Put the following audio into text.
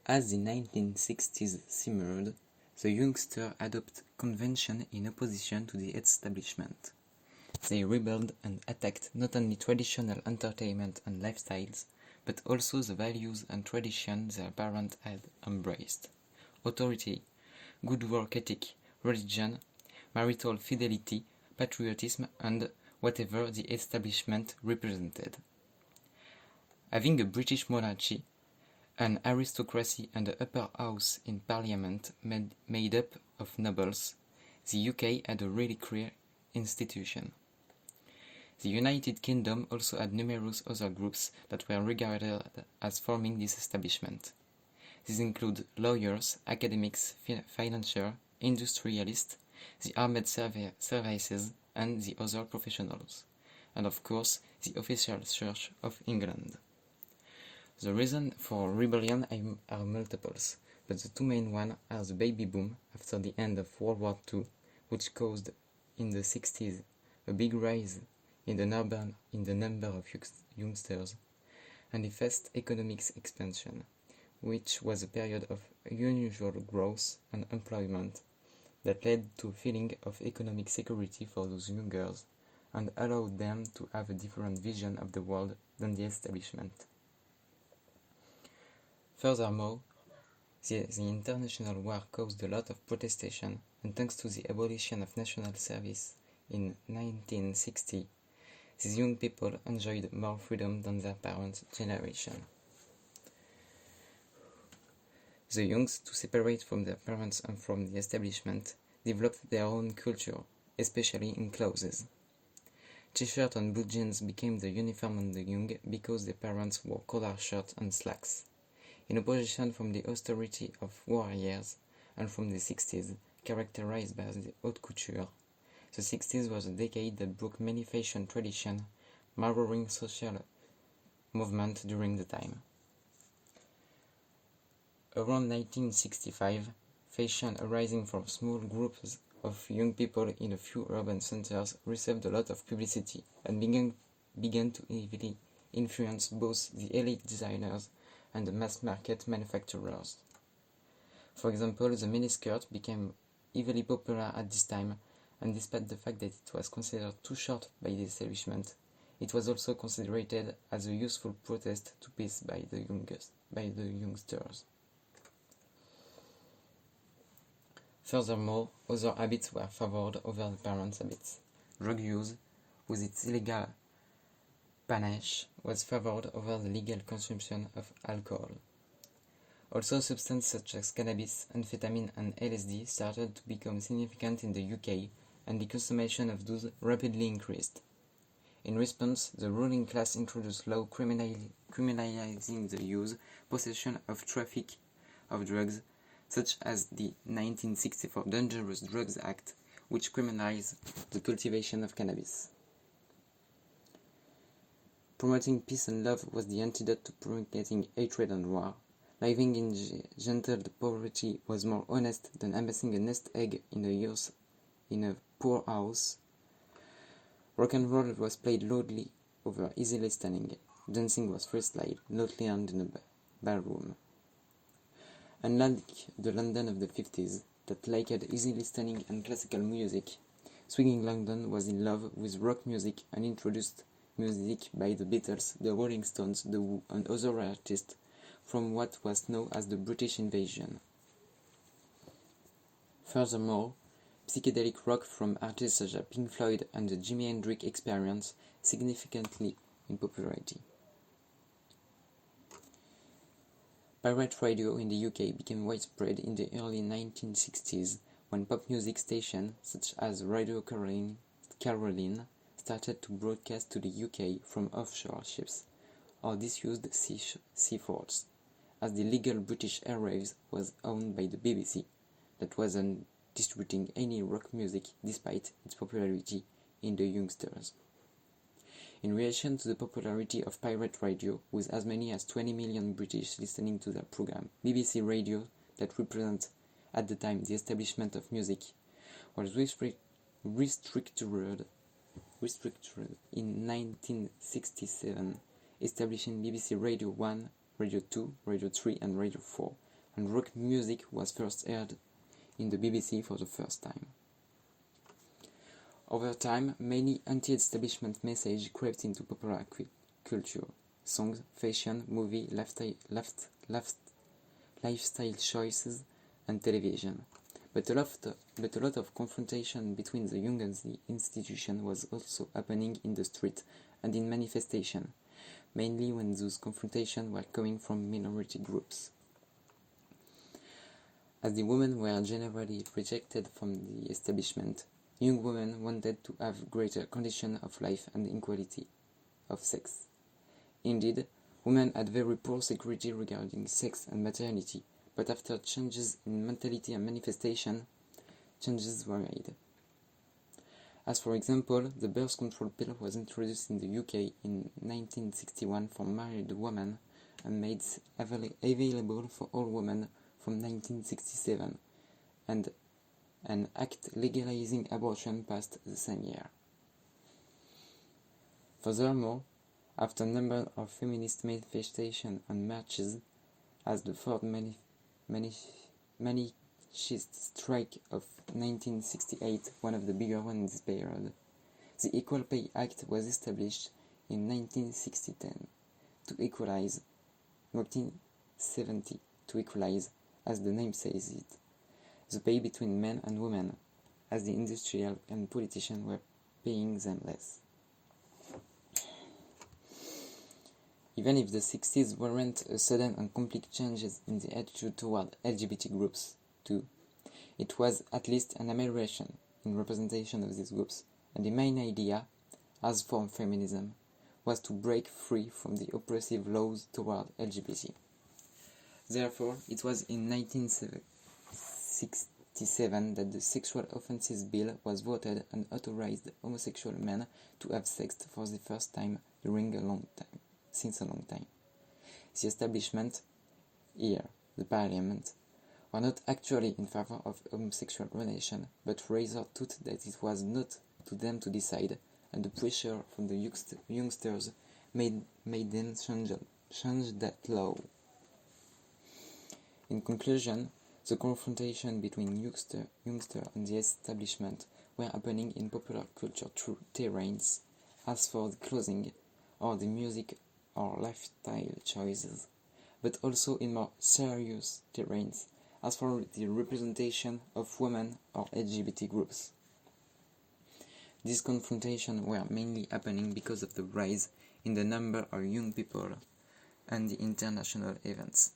As the 1960s simmered, the youngsters adopted convention in opposition to the establishment. They rebelled and attacked not only traditional entertainment and lifestyles, but also the values and traditions their parents had embraced: authority, good work ethic, religion, marital fidelity, patriotism, and whatever the establishment represented. Having a British monarchy, an aristocracy and an upper house in parliament made up of nobles, the UK had a really clear institution. The United Kingdom also had numerous other groups that were regarded as forming this establishment. These include lawyers, academics, financiers, industrialists, the armed services, and the other professionals, and of course the official Church of England. The reasons for rebellion are multiples, but the two main ones are the baby boom after the end of World War II, which caused in the 60s a big rise in the number of youngsters, and the fast economic expansion, which was a period of unusual growth and employment that led to a feeling of economic security for those young girls and allowed them to have a different vision of the world than the establishment. Furthermore, the international war caused a lot of protestation, and thanks to the abolition of national service in 1960, these young people enjoyed more freedom than their parents' generation. The youngs, to separate from their parents and from the establishment, developed their own culture, especially in clothes. T-shirt and blue jeans became the uniform of the young because their parents wore collar shirts and slacks. In opposition from the austerity of war years and from the 60s, characterized by the haute couture, the 60s was a decade that broke many fashion traditions, mirroring social movement during the time. Around 1965, fashion arising from small groups of young people in a few urban centers received a lot of publicity and began to heavily influence both the elite designers and the mass market manufacturers. For example, the miniskirt became heavily popular at this time, and despite the fact that it was considered too short by the establishment, it was also considered as a useful protest to peace by the youngsters. Furthermore, other habits were favored over the parents' habits. Drug use, with its illegal panache, was favored over the legal consumption of alcohol. Also, substances such as cannabis, amphetamine, and LSD started to become significant in the UK, and the consumption of those rapidly increased. In response, the ruling class introduced law criminalizing the use, possession of traffic of drugs, such as the 1964 Dangerous Drugs Act, which criminalized the cultivation of cannabis. Promoting peace and love was the antidote to propagating hatred and war. Living in gentle poverty was more honest than amassing a nest egg in a poor house. Rock and roll was played loudly over easy listening. Dancing was freestyle, not learned in a ballroom. Unlike the London of the 50s, that liked easy listening and classical music, swinging London was in love with rock music and introduced music by the Beatles, the Rolling Stones, the Who, and other artists from what was known as the British Invasion. Furthermore, psychedelic rock from artists such as Pink Floyd and the Jimi Hendrix Experience significantly in popularity. Pirate radio in the UK became widespread in the early 1960s when pop music stations such as Radio Caroline started to broadcast to the UK from offshore ships or disused seaforts, as the legal British airwaves was owned by the BBC, that wasn't distributing any rock music despite its popularity in the youngsters. In reaction to the popularity of pirate radio, with as many as 20 million British listening to their program, BBC Radio, that represents at the time the establishment of music, was restructured in 1967, establishing BBC Radio 1, Radio 2, Radio 3 and Radio 4, and rock music was first heard in the BBC for the first time. Over time, many anti-establishment messages crept into popular culture: songs, fashion, movie, lifestyle choices, and television. But a lot of confrontation between the young and the institution was also happening in the street and in manifestation, mainly when those confrontations were coming from minority groups. As the women were generally rejected from the establishment, young women wanted to have greater conditions of life and equality of sex. Indeed, women had very poor security regarding sex and maternity, but after changes in mentality and manifestation, changes were made. As for example, the birth control pill was introduced in the UK in 1961 for married women and made available for all women from 1967, and an act legalizing abortion passed the same year. Furthermore, after a number of feminist manifestations and marches, as the Ford Manifest strike of 1968, one of the bigger ones in this period, the Equal Pay Act was established in 1960 to equalize, 1970 to equalize, as the name says it, the pay between men and women, as the industrial and politicians were paying them less. Even if the 60s weren't a sudden and complete changes in the attitude toward LGBT groups, too, it was at least an amelioration in representation of these groups, and the main idea, as for feminism, was to break free from the oppressive laws toward LGBT. Therefore, it was in 1967 that the Sexual Offences Bill was voted and authorized homosexual men to have sex for the first time since a long time. The establishment, here the parliament, were not actually in favor of homosexual relation, but rather thought that it was not to them to decide, and the pressure from the youngsters made them change that law. In conclusion, the confrontation between youngster and the establishment were happening in popular culture through terrains, as for the clothing, or the music or lifestyle choices, but also in more serious terrains, as for the representation of women or LGBT groups. These confrontations were mainly happening because of the rise in the number of young people and the international events.